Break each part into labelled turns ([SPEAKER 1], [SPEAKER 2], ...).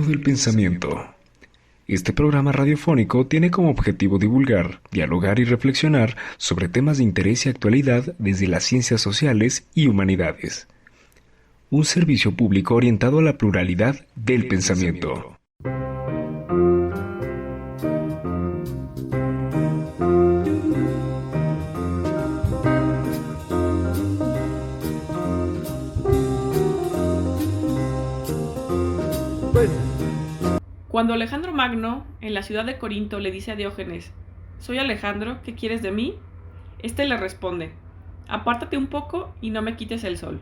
[SPEAKER 1] del Pensamiento. Este programa radiofónico tiene como objetivo divulgar, dialogar y reflexionar sobre temas de interés y actualidad desde las ciencias sociales y humanidades. Un servicio público orientado a la pluralidad del pensamiento.
[SPEAKER 2] Cuando Alejandro Magno, en la ciudad de Corinto, le dice a Diógenes: «Soy Alejandro, ¿qué quieres de mí?», este le responde: «Apártate un poco y no me quites el sol».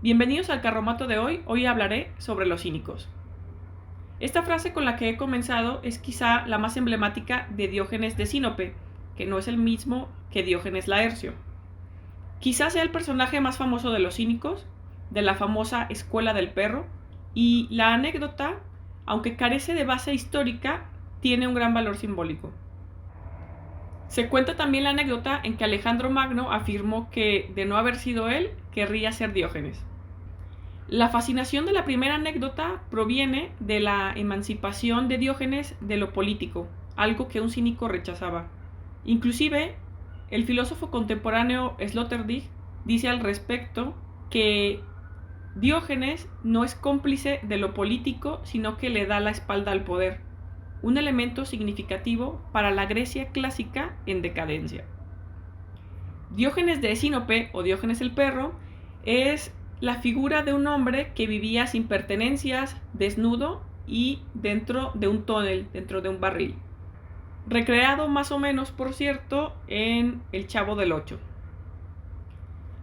[SPEAKER 2] Bienvenidos al carromato de hoy. Hoy hablaré sobre los cínicos. Esta frase con la que he comenzado es quizá la más emblemática de Diógenes de Sinope, que no es el mismo que Diógenes Laercio. Quizá sea el personaje más famoso de los cínicos, de la famosa Escuela del Perro, y la anécdota, aunque carece de base histórica, tiene un gran valor simbólico. Se cuenta también la anécdota en que Alejandro Magno afirmó que, de no haber sido él, querría ser Diógenes. La fascinación de la primera anécdota proviene de la emancipación de Diógenes de lo político, algo que un cínico rechazaba. Inclusive, el filósofo contemporáneo Sloterdijk dice al respecto que Diógenes no es cómplice de lo político, sino que le da la espalda al poder, un elemento significativo para la Grecia clásica en decadencia. Diógenes de Sinope, o Diógenes el Perro, es la figura de un hombre que vivía sin pertenencias, desnudo y dentro de un tonel, dentro de un barril. Recreado más o menos, por cierto, en El Chavo del Ocho.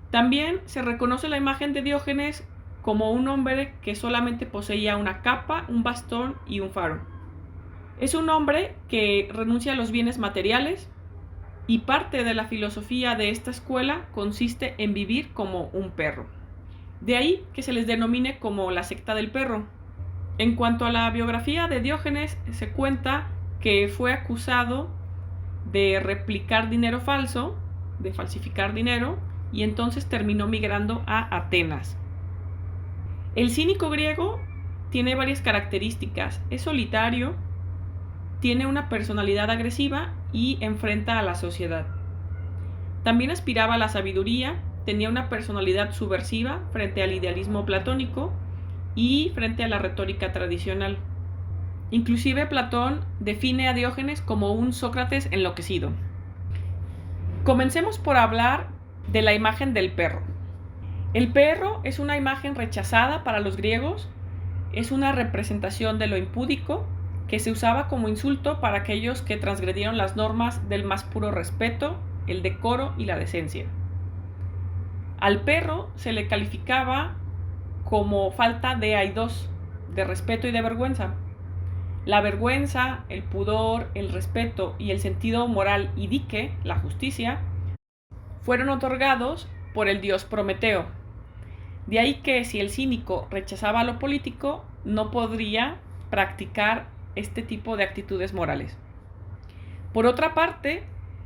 [SPEAKER 2] También se reconoce la imagen de Diógenes como un hombre que solamente poseía una capa, un bastón y un faro. Es un hombre que renuncia a los bienes materiales, y parte de la filosofía de esta escuela consiste en vivir como un perro. De ahí que se les denomine como la secta del perro. En cuanto a la biografía de Diógenes, se cuenta que fue acusado de replicar dinero falso, de falsificar dinero, y entonces terminó migrando a Atenas. El cínico griego tiene varias características. Es solitario, tiene una personalidad agresiva y enfrenta a la sociedad. También aspiraba a la sabiduría, tenía una personalidad subversiva frente al idealismo platónico y frente a la retórica tradicional. Inclusive Platón define a Diógenes como un Sócrates enloquecido. Comencemos por hablar de la imagen del perro. El perro es una imagen rechazada para los griegos, es una representación de lo impúdico que se usaba como insulto para aquellos que transgredieron las normas del más puro respeto, el decoro y la decencia. Al perro se le calificaba como falta de aidos, de respeto y de vergüenza. La vergüenza, el pudor, el respeto y el sentido moral y dique, la justicia, fueron otorgados por el dios Prometeo. De ahí que si el cínico rechazaba lo político, no podría practicar este tipo de actitudes morales. Por otra parte,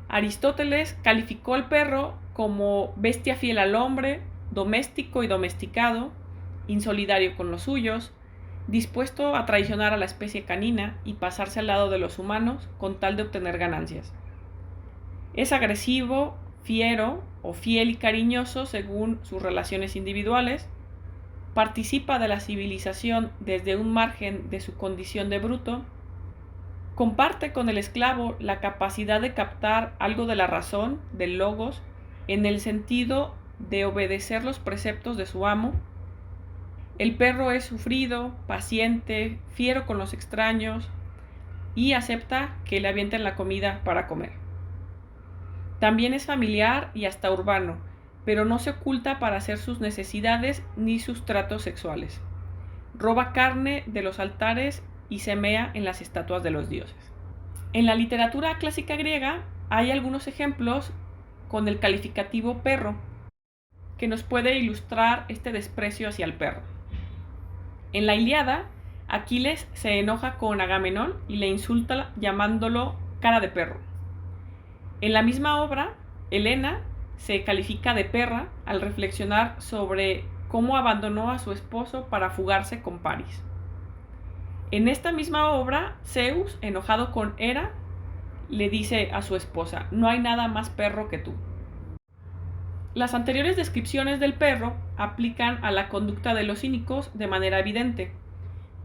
[SPEAKER 2] Aristóteles calificó al perro como bestia fiel al hombre, doméstico y domesticado, insolidario con los suyos, dispuesto a traicionar a la especie canina y pasarse al lado de los humanos con tal de obtener ganancias. Es agresivo, fiero o fiel y cariñoso según sus relaciones individuales, participa de la civilización desde un margen de su condición de bruto, comparte con el esclavo la capacidad de captar algo de la razón, del logos, en el sentido de obedecer los preceptos de su amo. El perro es sufrido, paciente, fiero con los extraños y acepta que le avienten la comida para comer. También es familiar y hasta urbano, pero no se oculta para hacer sus necesidades ni sus tratos sexuales. Roba carne de los altares y se mea en las estatuas de los dioses. En la literatura clásica griega hay algunos ejemplos con el calificativo perro, que nos puede ilustrar este desprecio hacia el perro. En la Ilíada, Aquiles se enoja con Agamenón y le insulta llamándolo cara de perro. En la misma obra, Helena se califica de perra al reflexionar sobre cómo abandonó a su esposo para fugarse con París. En esta misma obra, Zeus, enojado con Hera, le dice a su esposa: no hay nada más perro que tú. Las anteriores descripciones del perro aplican a la conducta de los cínicos de manera evidente,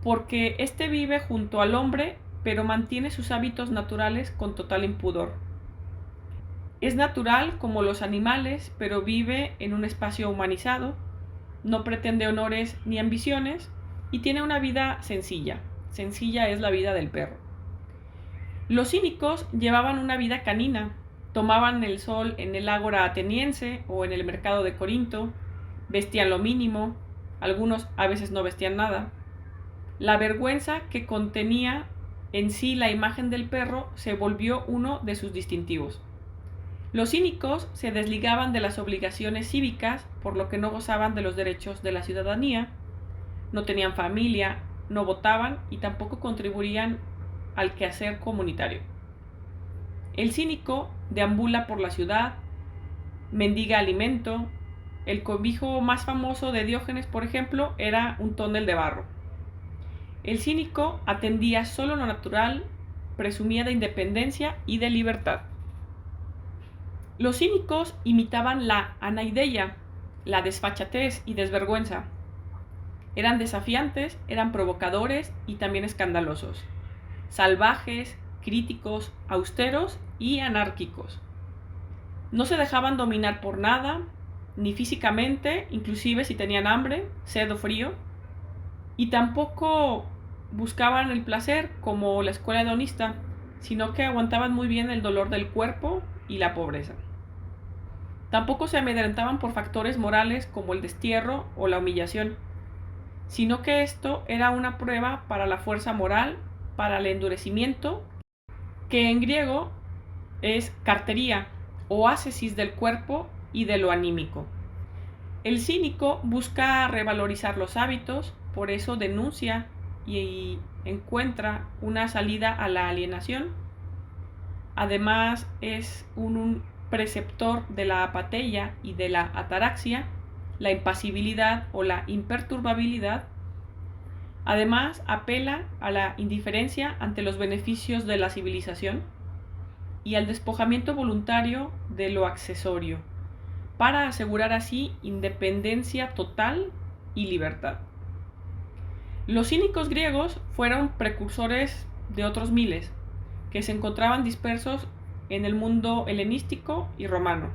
[SPEAKER 2] porque éste vive junto al hombre, pero mantiene sus hábitos naturales con total impudor. Es natural como los animales, pero vive en un espacio humanizado, no pretende honores ni ambiciones y tiene una vida sencilla. Sencilla es la vida del perro. Los cínicos llevaban una vida canina, tomaban el sol en el ágora ateniense o en el mercado de Corinto, vestían lo mínimo, algunos a veces no vestían nada. La vergüenza que contenía en sí la imagen del perro se volvió uno de sus distintivos. Los cínicos se desligaban de las obligaciones cívicas, por lo que no gozaban de los derechos de la ciudadanía, no tenían familia, no votaban y tampoco contribuían al quehacer comunitario. El cínico deambula por la ciudad, mendiga alimento. El cobijo más famoso de Diógenes, por ejemplo, era un tonel de barro. El cínico atendía solo lo natural, presumía de independencia y de libertad. Los cínicos imitaban la anaideia, la desfachatez y desvergüenza. Eran desafiantes, eran provocadores y también escandalosos, salvajes, críticos, austeros y anárquicos. No se dejaban dominar por nada, ni físicamente, inclusive si tenían hambre, sed o frío, y tampoco buscaban el placer como la escuela hedonista, sino que aguantaban muy bien el dolor del cuerpo y la pobreza. Tampoco se amedrentaban por factores morales como el destierro o la humillación, sino que esto era una prueba para la fuerza moral, para el endurecimiento, que en griego es cartería o ascesis del cuerpo y de lo anímico. El cínico busca revalorizar los hábitos, por eso denuncia y encuentra una salida a la alienación. Además es un preceptor de la apateia y de la ataraxia, la impasibilidad o la imperturbabilidad. Además apela a la indiferencia ante los beneficios de la civilización y al despojamiento voluntario de lo accesorio, para asegurar así independencia total y libertad. Los cínicos griegos fueron precursores de otros miles, que se encontraban dispersos en el mundo helenístico y romano,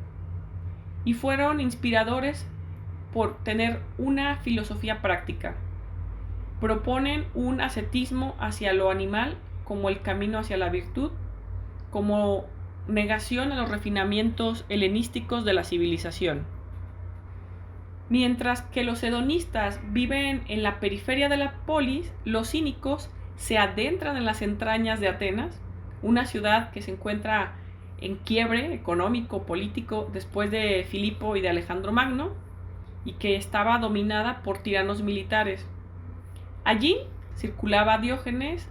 [SPEAKER 2] y fueron inspiradores por tener una filosofía práctica. Proponen un ascetismo hacia lo animal como el camino hacia la virtud, como negación a los refinamientos helenísticos de la civilización. Mientras que los hedonistas viven en la periferia de la polis, los cínicos se adentran en las entrañas de Atenas, una ciudad que se encuentra en quiebre económico, político, después de Filipo y de Alejandro Magno, y que estaba dominada por tiranos militares. Allí circulaba Diógenes,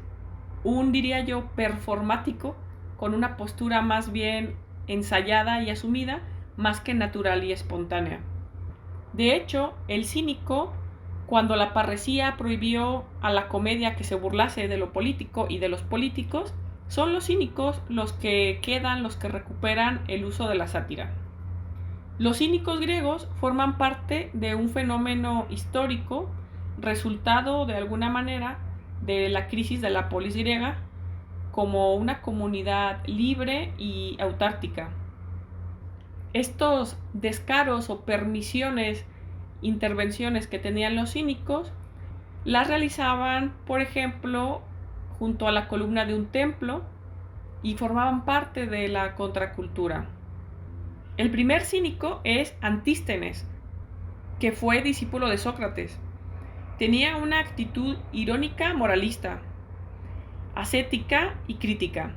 [SPEAKER 2] diría yo, performático, con una postura más bien ensayada y asumida, más que natural y espontánea. De hecho, el cínico, cuando la parresía prohibió a la comedia que se burlase de lo político y de los políticos, son los cínicos los que quedan, los que recuperan el uso de la sátira. Los cínicos griegos forman parte de un fenómeno histórico, resultado de alguna manera de la crisis de la polis griega, como una comunidad libre y autártica. Estos descaros o permisiones, intervenciones que tenían los cínicos, las realizaban, por ejemplo, junto a la columna de un templo y formaban parte de la contracultura. El primer cínico es Antístenes, que fue discípulo de Sócrates. Tenía una actitud irónica moralista, ascética y crítica.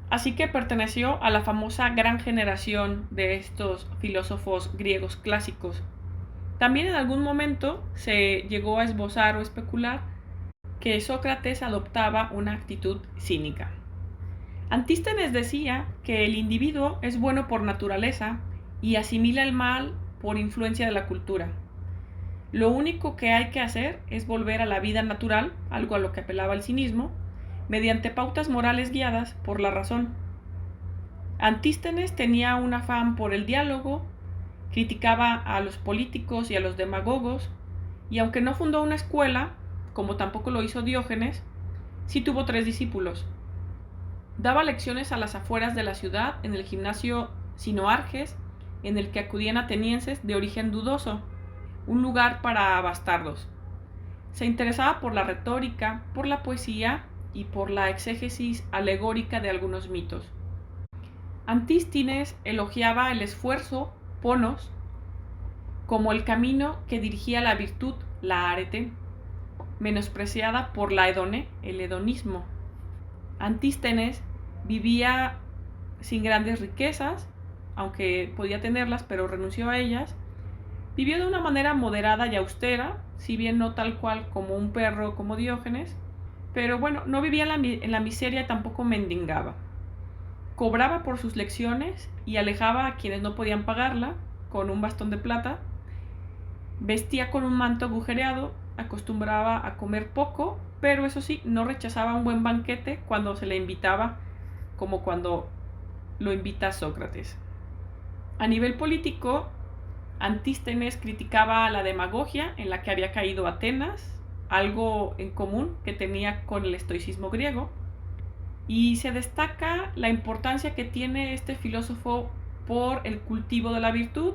[SPEAKER 2] Así que perteneció a la famosa gran generación de estos filósofos griegos clásicos. También en algún momento se llegó a esbozar o especular que Sócrates adoptaba una actitud cínica. Antístenes decía que el individuo es bueno por naturaleza y asimila el mal por influencia de la cultura. Lo único que hay que hacer es volver a la vida natural, algo a lo que apelaba el cinismo, mediante pautas morales guiadas por la razón. Antístenes tenía un afán por el diálogo, criticaba a los políticos y a los demagogos, y aunque no fundó una escuela, como tampoco lo hizo Diógenes, sí tuvo 3 discípulos. Daba lecciones a las afueras de la ciudad en el gimnasio Sinoarges, en el que acudían atenienses de origen dudoso, un lugar para bastardos. Se interesaba por la retórica, por la poesía y por la exégesis alegórica de algunos mitos. Antístenes elogiaba el esfuerzo, ponos, como el camino que dirigía la virtud, la arete, menospreciada por la hedone, el hedonismo. Antístenes vivía sin grandes riquezas, aunque podía tenerlas, pero renunció a ellas. Vivió de una manera moderada y austera, si bien no tal cual como un perro como Diógenes, pero bueno, no vivía en la miseria y tampoco mendigaba. Cobraba por sus lecciones y alejaba a quienes no podían pagarla con un bastón de plata. Vestía con un manto agujereado, acostumbraba a comer poco, pero eso sí, no rechazaba un buen banquete cuando se le invitaba, como cuando lo invita Sócrates. A nivel político, Antístenes criticaba la demagogia en la que había caído Atenas, algo en común que tenía con el estoicismo griego, y se destaca la importancia que tiene este filósofo por el cultivo de la virtud,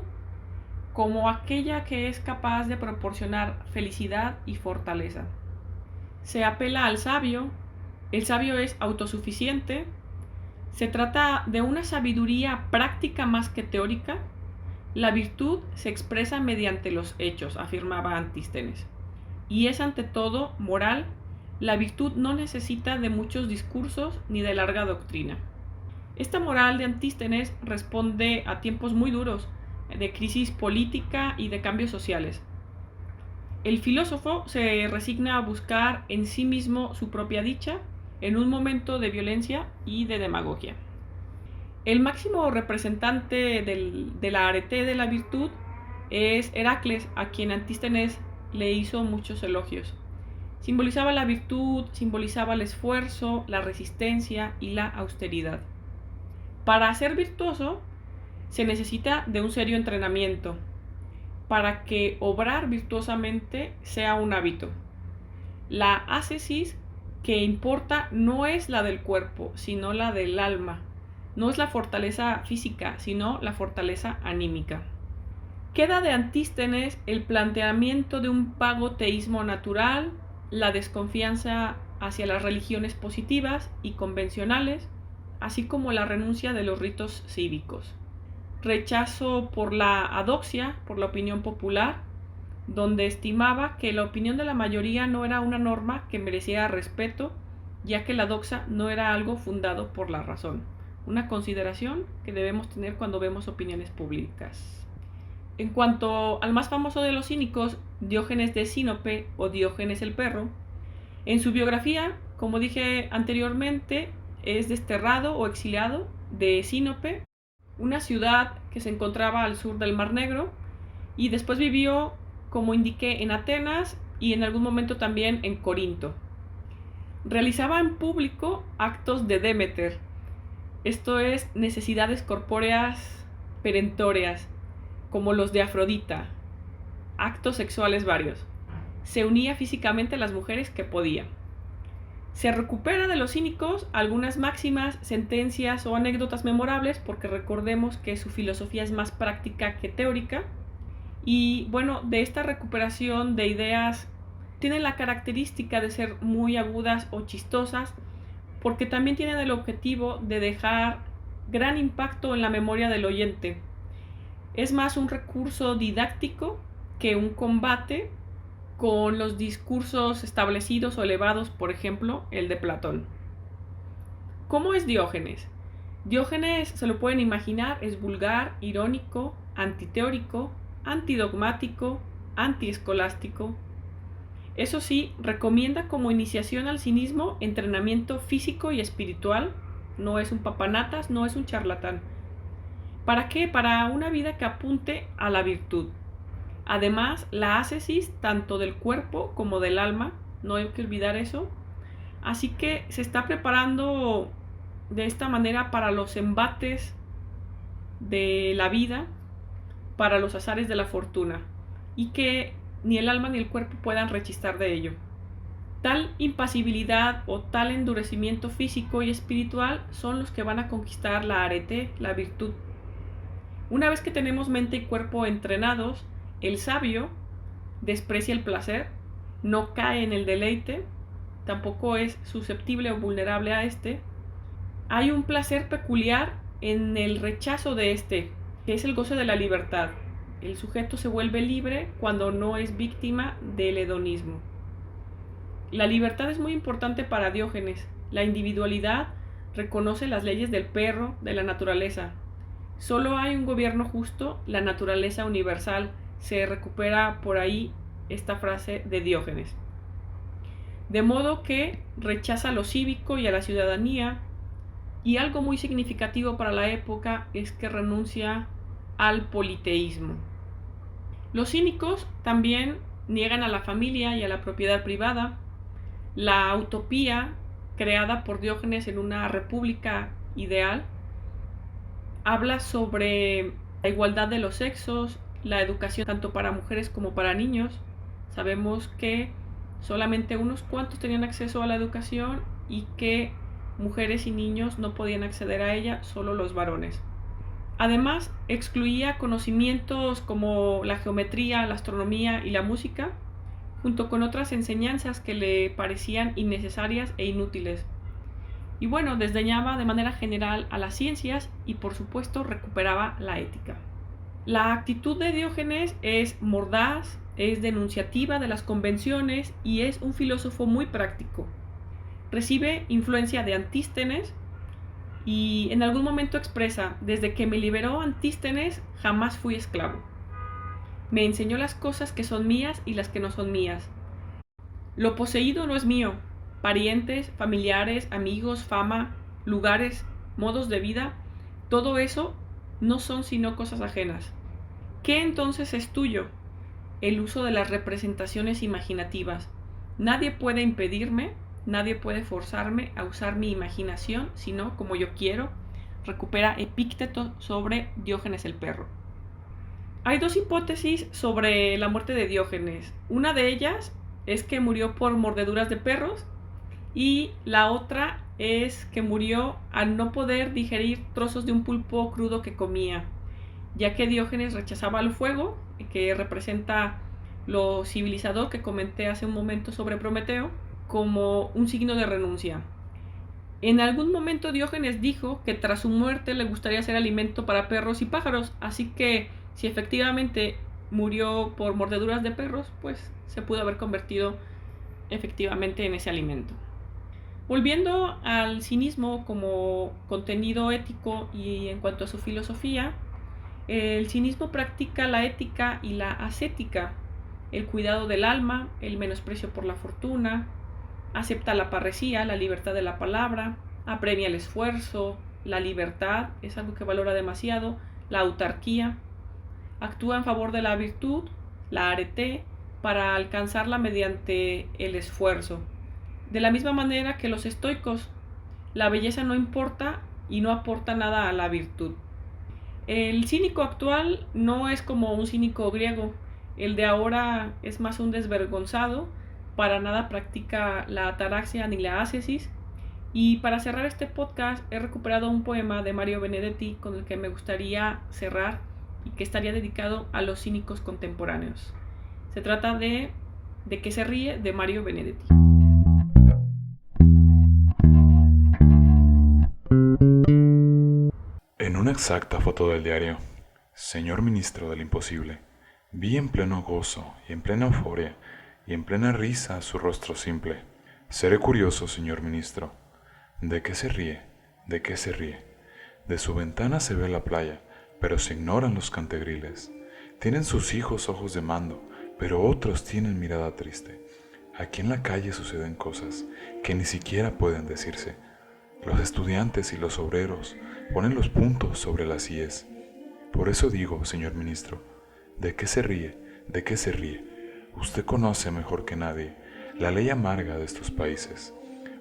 [SPEAKER 2] como aquella que es capaz de proporcionar felicidad y fortaleza. Se apela al sabio, el sabio es autosuficiente, se trata de una sabiduría práctica más que teórica. La virtud se expresa mediante los hechos, afirmaba Antístenes, y es ante todo moral. La virtud no necesita de muchos discursos ni de larga doctrina. Esta moral de Antístenes responde a tiempos muy duros, de crisis política y de cambios sociales. El filósofo se resigna a buscar en sí mismo su propia dicha en un momento de violencia y de demagogia. El máximo representante de la arete de la virtud es Heracles, a quien Antístenes le hizo muchos elogios. Simbolizaba la virtud, simbolizaba el esfuerzo, la resistencia y la austeridad. Para ser virtuoso se necesita de un serio entrenamiento, para que obrar virtuosamente sea un hábito. La ascesis que importa no es la del cuerpo, sino la del alma. No es la fortaleza física, sino la fortaleza anímica. Queda de Antístenes el planteamiento de un vago teísmo natural, la desconfianza hacia las religiones positivas y convencionales, así como la renuncia de los ritos cívicos. Rechazo por la adoxia, por la opinión popular, donde estimaba que la opinión de la mayoría no era una norma que mereciera respeto, ya que la doxa no era algo fundado por la razón, una consideración que debemos tener cuando vemos opiniones públicas. En cuanto al más famoso de los cínicos, Diógenes de Sinope o Diógenes el perro, en su biografía, como dije anteriormente, es desterrado o exiliado de Sinope, una ciudad que se encontraba al sur del Mar Negro, y después vivió, como indiqué, en Atenas y en algún momento también en Corinto. Realizaba en público actos de Demeter, esto es, necesidades corpóreas perentorias, como los de Afrodita, actos sexuales varios. Se unía físicamente a las mujeres que podía. Se recupera de los cínicos algunas máximas, sentencias o anécdotas memorables, porque recordemos que su filosofía es más práctica que teórica. Y bueno, de esta recuperación de ideas tienen la característica de ser muy agudas o chistosas, porque también tienen el objetivo de dejar gran impacto en la memoria del oyente. Es más un recurso didáctico que un combate con los discursos establecidos o elevados, por ejemplo, el de Platón. ¿Cómo es Diógenes? Diógenes, se lo pueden imaginar, es vulgar, irónico, antiteórico, antidogmático, antiescolástico. Eso sí, recomienda como iniciación al cinismo entrenamiento físico y espiritual. No es un papanatas, no es un charlatán. ¿Para qué? Para una vida que apunte a la virtud. Además, la ascesis tanto del cuerpo como del alma, no hay que olvidar eso. Así que se está preparando de esta manera para los embates de la vida, para los azares de la fortuna, y que ni el alma ni el cuerpo puedan rechistar de ello. Tal impasibilidad o tal endurecimiento físico y espiritual son los que van a conquistar la arete, la virtud. Una vez que tenemos mente y cuerpo entrenados, el sabio desprecia el placer, no cae en el deleite, tampoco es susceptible o vulnerable a este. Hay un placer peculiar en el rechazo de este, que es el goce de la libertad. El sujeto se vuelve libre cuando no es víctima del hedonismo. La libertad es muy importante para Diógenes. La individualidad reconoce las leyes del perro, de la naturaleza. Solo hay un gobierno justo, la naturaleza universal. Se recupera por ahí esta frase de Diógenes. De modo que rechaza a lo cívico y a la ciudadanía, y algo muy significativo para la época es que renuncia al politeísmo. Los cínicos también niegan a la familia y a la propiedad privada. La utopía creada por Diógenes en una república ideal habla sobre la igualdad de los sexos, la educación tanto para mujeres como para niños. Sabemos que solamente unos cuantos tenían acceso a la educación y que mujeres y niños no podían acceder a ella, solo los varones. Además, excluía conocimientos como la geometría, la astronomía y la música, junto con otras enseñanzas que le parecían innecesarias e inútiles. Y bueno, desdeñaba de manera general a las ciencias y por supuesto recuperaba la ética. La actitud de Diógenes es mordaz, es denunciativa de las convenciones y es un filósofo muy práctico. Recibe influencia de Antístenes y en algún momento expresa: desde que me liberó Antístenes jamás fui esclavo. Me enseñó las cosas que son mías y las que no son mías. Lo poseído no es mío. Parientes, familiares, amigos, fama, lugares, modos de vida, todo eso no son sino cosas ajenas. ¿Qué entonces es tuyo? El uso de las representaciones imaginativas. Nadie puede impedirme, nadie puede forzarme a usar mi imaginación, sino como yo quiero. Recupera Epícteto sobre Diógenes el perro. Hay dos hipótesis sobre la muerte de Diógenes. Una de ellas es que murió por mordeduras de perros y la otra es que murió al no poder digerir trozos de un pulpo crudo que comía, ya que Diógenes rechazaba el fuego, que representa lo civilizador que comenté hace un momento sobre Prometeo, como un signo de renuncia. En algún momento Diógenes dijo que tras su muerte le gustaría ser alimento para perros y pájaros, así que si efectivamente murió por mordeduras de perros, pues se pudo haber convertido efectivamente en ese alimento. Volviendo al cinismo como contenido ético y en cuanto a su filosofía, el cinismo practica la ética y la ascética, el cuidado del alma, el menosprecio por la fortuna, acepta la parresía, la libertad de la palabra, apremia el esfuerzo, la libertad, es algo que valora demasiado, la autarquía, actúa en favor de la virtud, la arete, para alcanzarla mediante el esfuerzo. De la misma manera que los estoicos, la belleza no importa y no aporta nada a la virtud. El cínico actual no es como un cínico griego, el de ahora es más un desvergonzado, para nada practica la ataraxia ni la ascesis. Y para cerrar este podcast he recuperado un poema de Mario Benedetti con el que me gustaría cerrar y que estaría dedicado a los cínicos contemporáneos. Se trata de qué se ríe, de Mario Benedetti.
[SPEAKER 3] En una exacta foto del diario, señor ministro del imposible, vi en pleno gozo y en plena euforia y en plena risa su rostro simple. Seré curioso, señor ministro. ¿De qué se ríe? ¿De qué se ríe? De su ventana se ve la playa, pero se ignoran los cantegriles. Tienen sus hijos ojos de mando, pero otros tienen mirada triste. Aquí en la calle suceden cosas que ni siquiera pueden decirse. Los estudiantes y los obreros ponen los puntos sobre las íes. Por eso digo, señor ministro, ¿de qué se ríe? ¿De qué se ríe? Usted conoce mejor que nadie la ley amarga de estos países.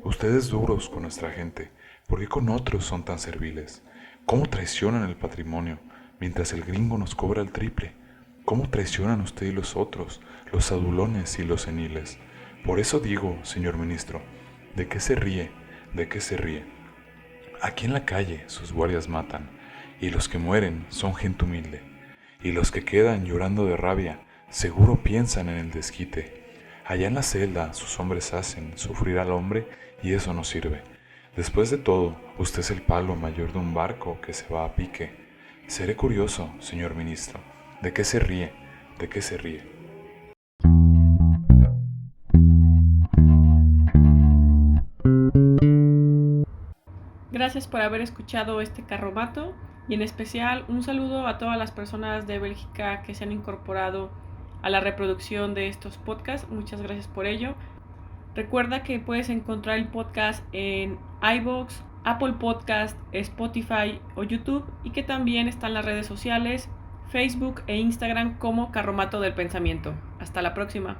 [SPEAKER 3] Ustedes duros con nuestra gente, ¿por qué con otros son tan serviles? ¿Cómo traicionan el patrimonio, mientras el gringo nos cobra el triple? ¿Cómo traicionan usted y los otros, los adulones y los seniles? Por eso digo, señor ministro, ¿de qué se ríe? ¿De qué se ríe? Aquí en la calle sus guardias matan, y los que mueren son gente humilde, y los que quedan llorando de rabia, seguro piensan en el desquite. Allá en la celda sus hombres hacen sufrir al hombre y eso no sirve. Después de todo, usted es el palo mayor de un barco que se va a pique. Seré curioso, señor ministro, ¿de qué se ríe? ¿De qué se ríe?
[SPEAKER 2] Gracias por haber escuchado este carromato y en especial un saludo a todas las personas de Bélgica que se han incorporado a la reproducción de estos podcasts. Muchas gracias por ello. Recuerda que puedes encontrar el podcast en iVoox, Apple Podcast, Spotify o YouTube y que también están las redes sociales, Facebook e Instagram como Carromato del Pensamiento. Hasta la próxima.